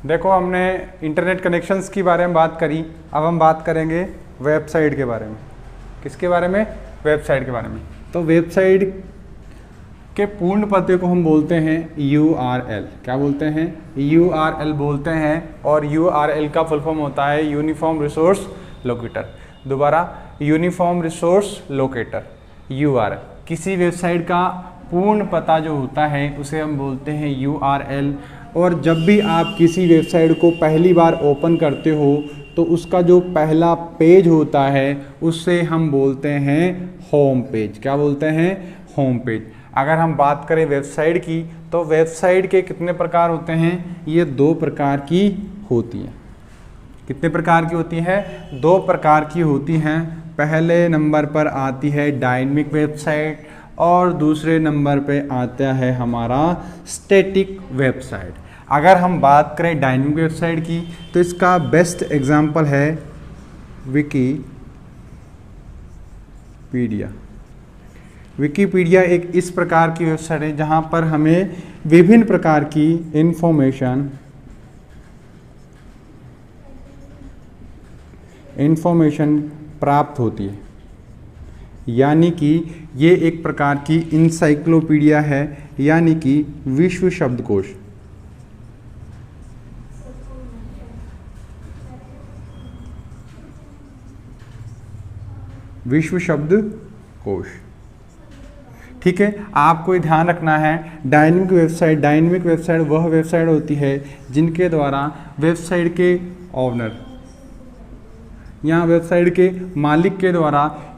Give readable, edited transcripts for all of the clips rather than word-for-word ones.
देखो हमने internet connections के बारे में बात करी, अब हम बात करेंगे वेबसाइट के बारे में। किसके बारे में? वेबसाइट के बारे में। तो वेबसाइट के पूर्ण पते को हम बोलते हैं URL। क्या बोलते हैं? URL बोलते हैं। और URL का फुल फॉर्म होता है यूनिफॉर्म रिसोर्स लोकेटर। दोबारा, यूनिफॉर्म रिसोर्स लोकेटर URL। किसी वेबसाइट का पूर्ण पता जो होता है उसे हम बोलते हैं URL। और जब भी आप किसी वेबसाइट को पहली बार ओपन करते हो तो उसका जो पहला पेज होता है उससे हम बोलते हैं होम पेज। क्या बोलते हैं? Home page. अगर हम बात करें वेबसाइट की तो वेबसाइट के कितने प्रकार होते हैं? ये 2 प्रकार की होती हैं। कितने प्रकार की होती है? 2 प्रकार की होती हैं। पहले नंबर पर आती है डायनेमिक वेबसाइट और दूसरे नंबर पे आता है हमारा स्टैटिक वेबसाइट। अगर हम बात करें डायनेमिक वेबसाइट की तो इसका बेस्ट एग्जांपल है विकीपीडिया। विकीपीडिया एक इस प्रकार की वेबसाइट है जहां पर हमें विभिन्न प्रकार की इंफॉर्मेशन प्राप्त होती है। यानी कि ये एक प्रकार की इंसाइक्लोपीडिया है, यानी कि विश्व शब्दकोश। विश्व शब्दकोश। ठीक है, आपको ये ध्यान रखना है डायनेमिक वेबसाइट वह वेबसाइट होती है जिनके द्वारा वेबसाइट के ऑनर या वेबसाइट के मालिक के द्वारा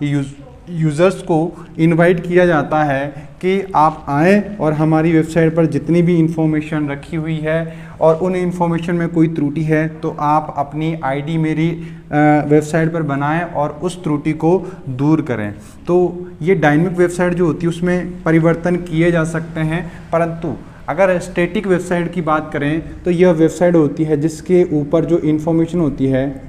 यूज़र्स को इनवाइट किया जाता है कि आप आएँ और हमारी वेबसाइट पर जितनी भी इंफॉर्मेशन रखी हुई है और उन इंफॉर्मेशन में कोई त्रुटि है तो आप अपनी आईडी मेरी वेबसाइट पर बनाएं और उस त्रुटि को दूर करें। तो ये डायनेमिक वेबसाइट जो होती है उसमें परिवर्तन किए जा सकते हैं, परंतु अगर स्टैटिक वेबसाइट की बात करें तो यह वेबसाइट होती है जिसके ऊपर जो इंफॉर्मेशन होती है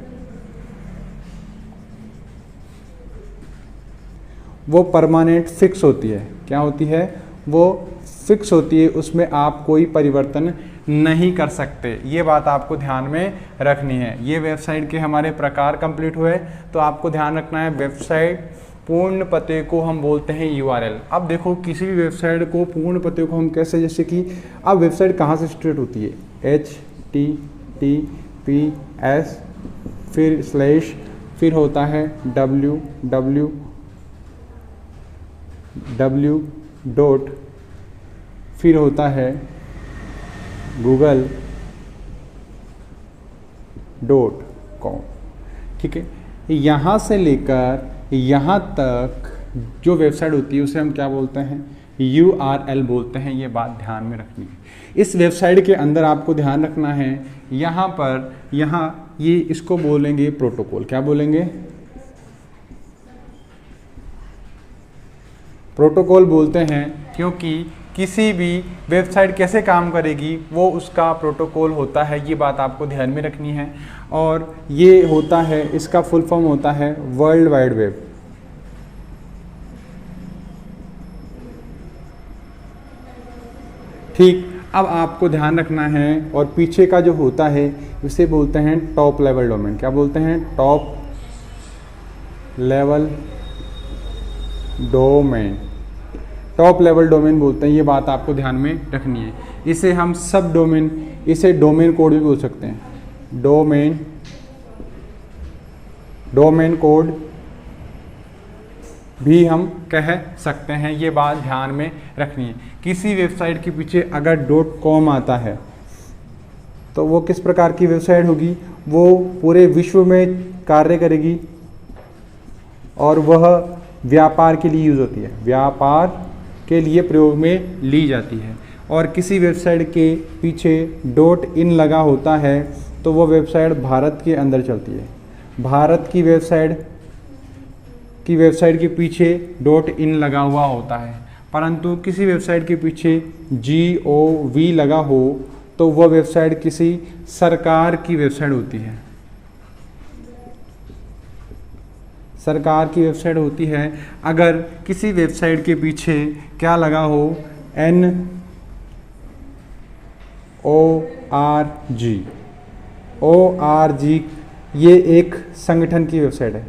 वो परमानेंट फिक्स होती है। क्या होती है? वो फिक्स होती है, उसमें आप कोई परिवर्तन नहीं कर सकते। ये बात आपको ध्यान में रखनी है। ये वेबसाइट के हमारे प्रकार कंप्लीट हुए, तो आपको ध्यान रखना है वेबसाइट पूर्ण पते को हम बोलते हैं URL। अब देखो किसी भी वेबसाइट को पूर्ण पते को हम कैसे, जैसे कि अब वेबसाइट कहाँ से स्टार्ट होती है? HTTPS फिर स्लैश फिर होता है www डॉट फिर होता है google.com। ठीक है, यहाँ से लेकर यहाँ तक जो वेबसाइट होती है उसे हम क्या बोलते हैं? URL बोलते हैं। ये बात ध्यान में रखनी है। इस वेबसाइट के अंदर आपको ध्यान रखना है, यहाँ पर ये इसको बोलेंगे प्रोटोकॉल। क्या बोलेंगे? प्रोटोकॉल बोलते हैं, क्योंकि किसी भी वेबसाइट कैसे काम करेगी वो उसका प्रोटोकॉल होता है। ये बात आपको ध्यान में रखनी है। और ये होता है, इसका फुल फॉर्म होता है वर्ल्ड वाइड वेब। ठीक, अब आपको ध्यान रखना है और पीछे का जो होता है उसे बोलते हैं टॉप लेवल डोमेन। क्या बोलते हैं? Top level domain. Top level domain बोलते हैं। ये बात आपको ध्यान में रखनी है। इसे हम सब डोमेन, इसे डोमेन कोड भी बोल सकते हैं। डोमेन कोड भी हम कह सकते हैं। ये बात ध्यान में रखनी है। किसी वेबसाइट के पीछे अगर .com आता है तो वो किस प्रकार की वेबसाइट होगी? वो पूरे विश्व में कार्य करेगी और वह व्यापार के लिए यूज़ होती है, व्यापार के लिए प्रयोग में ली जाती है। और किसी वेबसाइट के पीछे .in लगा होता है तो वो वेबसाइट भारत के अंदर चलती है। भारत की वेबसाइट के पीछे .in लगा हुआ होता है, परंतु किसी वेबसाइट के पीछे .gov लगा हो तो वह वेबसाइट किसी सरकार की वेबसाइट होती है। सरकार की वेबसाइट होती है। अगर किसी वेबसाइट के पीछे क्या लगा हो? NORG ORG ये एक संगठन की वेबसाइट है।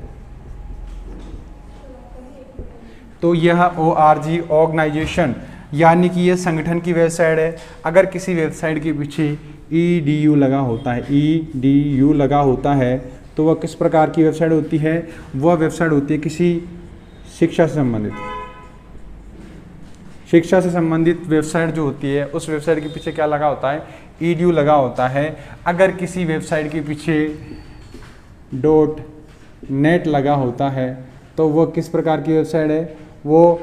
तो यह ORG ऑर्गेनाइजेशन यानी कि यह संगठन की वेबसाइट है। अगर किसी वेबसाइट के पीछे EDU लगा होता है, EDU लगा होता है, तो वह किस प्रकार की वेबसाइट होती है? वह वेबसाइट होती है किसी शिक्षा से संबंधित, शिक्षा से संबंधित वेबसाइट जो होती है, उस वेबसाइट के पीछे क्या लगा होता है? EDU लगा होता है। अगर किसी वेबसाइट के पीछे .net लगा होता है तो वो किस प्रकार की वेबसाइट है? वो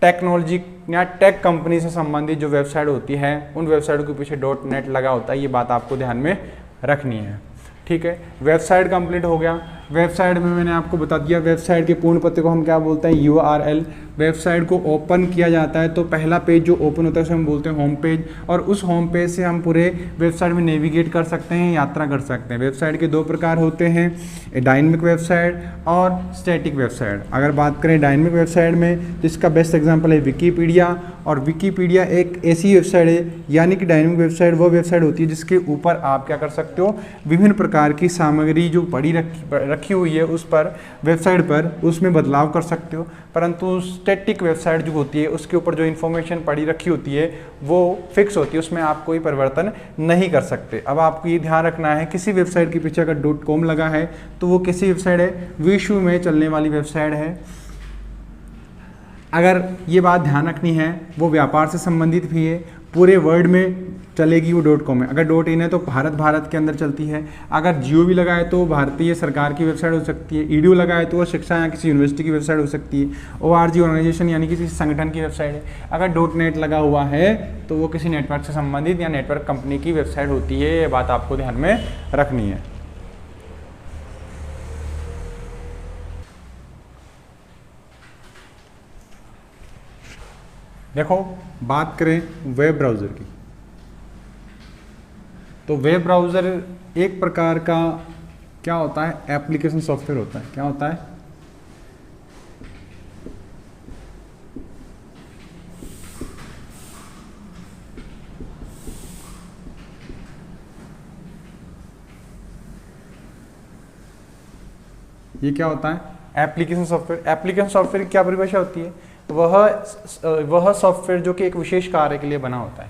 टेक्नोलॉजी या टेक कंपनी से संबंधित जो वेबसाइट होती है, उन वेबसाइटों के पीछे .net लगा होता है। ये बात आपको ध्यान में रखनी है, ठीक है। वेबसाइट कंप्लीट हो गया। वेबसाइट में मैंने आपको बता दिया, वेबसाइट के पूर्ण पते को हम क्या बोलते हैं? URL। वेबसाइट को ओपन किया जाता है तो पहला पेज जो ओपन होता है उसे हम बोलते हैं होम पेज, और उस होम पेज से हम पूरे वेबसाइट में नेविगेट कर सकते हैं, यात्रा कर सकते हैं। वेबसाइट के दो प्रकार होते हैं, डायनेमिक वेबसाइट और स्टैटिक वेबसाइट। अगर बात करें डायनेमिक वेबसाइट में, जिसका बेस्ट एग्जाम्पल है विकीपीडिया, और विकीपीडिया एक ऐसी वेबसाइट है, यानी कि डायनेमिक वेबसाइट वो वेबसाइट होती है जिसके ऊपर आप क्या कर सकते हो? विभिन्न प्रकार की सामग्री जो पड़ी रखी हुई है उस पर, वेबसाइट पर, उसमें बदलाव कर सकते हो। परंतु स्टैटिक वेबसाइट जो होती है उसके ऊपर जो इन्फॉर्मेशन पड़ी रखी होती है वो फिक्स होती है, उसमें आप कोई परिवर्तन नहीं कर सकते। अब आपको ये ध्यान रखना है, किसी वेबसाइट के पीछे अगर .com लगा है तो वो कैसी वेबसाइट है? विश्व में चलने वाली वेबसाइट है। अगर ये बात ध्यान रखनी है, वो व्यापार से संबंधित भी है, पूरे वर्ल्ड में चलेगी वो .com है। अगर .in है तो भारत के अंदर चलती है। अगर GOV लगा है तो भारतीय सरकार की वेबसाइट हो सकती है। EDU लगा है तो वो शिक्षा या किसी यूनिवर्सिटी की वेबसाइट हो सकती है। ORG ऑर्गेनाइजेशन यानी किसी संगठन की वेबसाइट है। अगर .net लगा हुआ है तो वो किसी नेटवर्क से संबंधित या नेटवर्क कंपनी की वेबसाइट होती है। ये बात आपको ध्यान में रखनी है। देखो, बात करें वेब ब्राउज़र की, तो वेब ब्राउज़र एक प्रकार का क्या होता है? एप्लीकेशन सॉफ्टवेयर होता है। क्या होता है? ये क्या होता है? Application software. एप्लीकेशन सॉफ्टवेयर की क्या परिभाषा होती है? वह सॉफ्टवेयर जो कि एक विशेष कार्य के लिए बना होता है।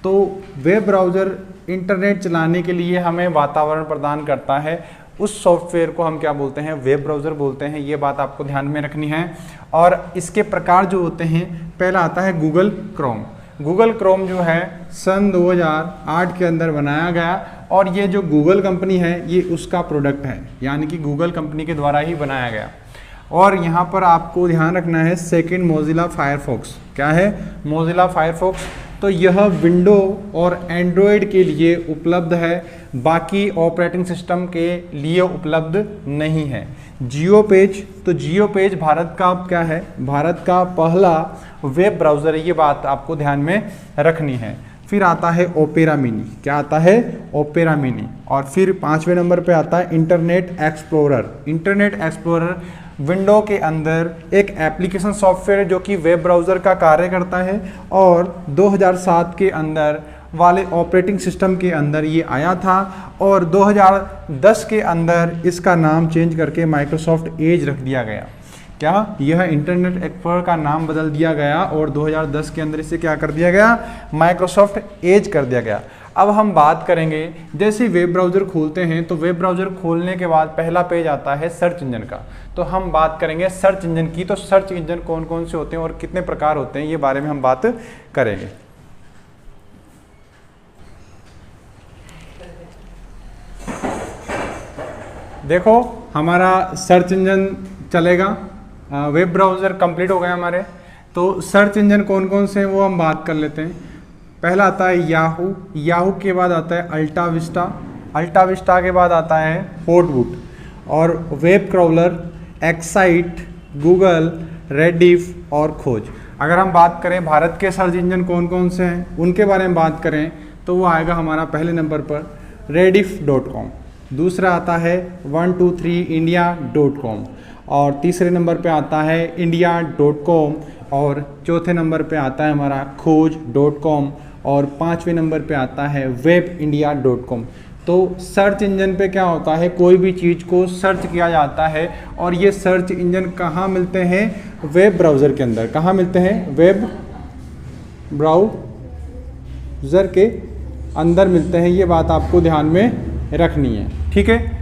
तो वेब ब्राउज़र इंटरनेट चलाने के लिए हमें वातावरण प्रदान करता है, उस सॉफ्टवेयर को हम क्या बोलते हैं? वेब ब्राउज़र बोलते हैं। ये बात आपको ध्यान में रखनी है। और इसके प्रकार जो होते हैं, पहला आता है गूगल क्रोम। गूगल क्रोम जो है सन 2008 के अंदर बनाया गया, और ये जो गूगल कंपनी है ये उसका प्रोडक्ट है, यानी कि गूगल कंपनी के द्वारा ही बनाया गया। और यहाँ पर आपको ध्यान रखना है, सेकंड मोजिला फायरफॉक्स। क्या है? Mozilla Firefox. तो यह विंडो और एंड्रॉयड के लिए उपलब्ध है, बाकी ऑपरेटिंग सिस्टम के लिए उपलब्ध नहीं है। जियो पेज, तो जियो पेज भारत का क्या है? भारत का पहला वेब ब्राउज़र है। ये बात आपको ध्यान में रखनी है। फिर आता है ओपेरा मिनी। क्या आता है? Opera mini. और फिर 5वें नंबर पे आता है internet explorer. Internet explorer window के अंदर एक एप्लीकेशन सॉफ्टवेयर जो कि वेब ब्राउज़र का कार्य करता है, और 2007 के अंदर वाले ऑपरेटिंग सिस्टम के अंदर ये आया था, और 2010 के अंदर इसका नाम चेंज करके माइक्रोसॉफ्ट एज रख दिया गया। क्या? यह इंटरनेट एक्सप्लोरर का नाम बदल दिया गया, और 2010 के अंदर इसे क्या कर दिया गया? माइक्रोसॉफ्ट एज कर दिया गया। अब हम बात करेंगे, जैसे वेब ब्राउज़र खोलते हैं तो वेब ब्राउज़र खोलने के बाद पहला पेज आता है सर्च इंजन का। तो हम बात करेंगे सर्च इंजन की। तो सर्च इंजन कौन कौन से होते हैं और कितने प्रकार होते हैं, ये बारे में हम बात करेंगे। देखो, हमारा सर्च इंजन चलेगा। वेब ब्राउज़र कंप्लीट हो गए हमारे। तो सर्च इंजन कौन कौन से हैं वो हम बात कर लेते हैं। पहला आता है याहू। याहू के बाद आता है अल्टा विस्टा। अल्टा विस्टा के बाद आता है हॉटबूट, और web crawler, excite, Google, Rediff और खोज। अगर हम बात करें भारत के सर्च इंजन कौन कौन से हैं उनके बारे में बात करें, तो वो आएगा हमारा पहले नंबर पर rediff.com। दूसरा आता है 123india.com, और तीसरे नंबर पे आता है india.com, और चौथे नंबर पे आता है हमारा खोज.com, और 5वें नंबर पे आता है webindia.com। तो सर्च इंजन पे क्या होता है, कोई भी चीज़ को सर्च किया जाता है और ये सर्च इंजन कहाँ मिलते हैं, वेब ब्राउज़र के अंदर। कहाँ मिलते हैं, वेब ब्राउज़र के अंदर मिलते हैं। ये बात आपको ध्यान में रखनी है, ठीक है।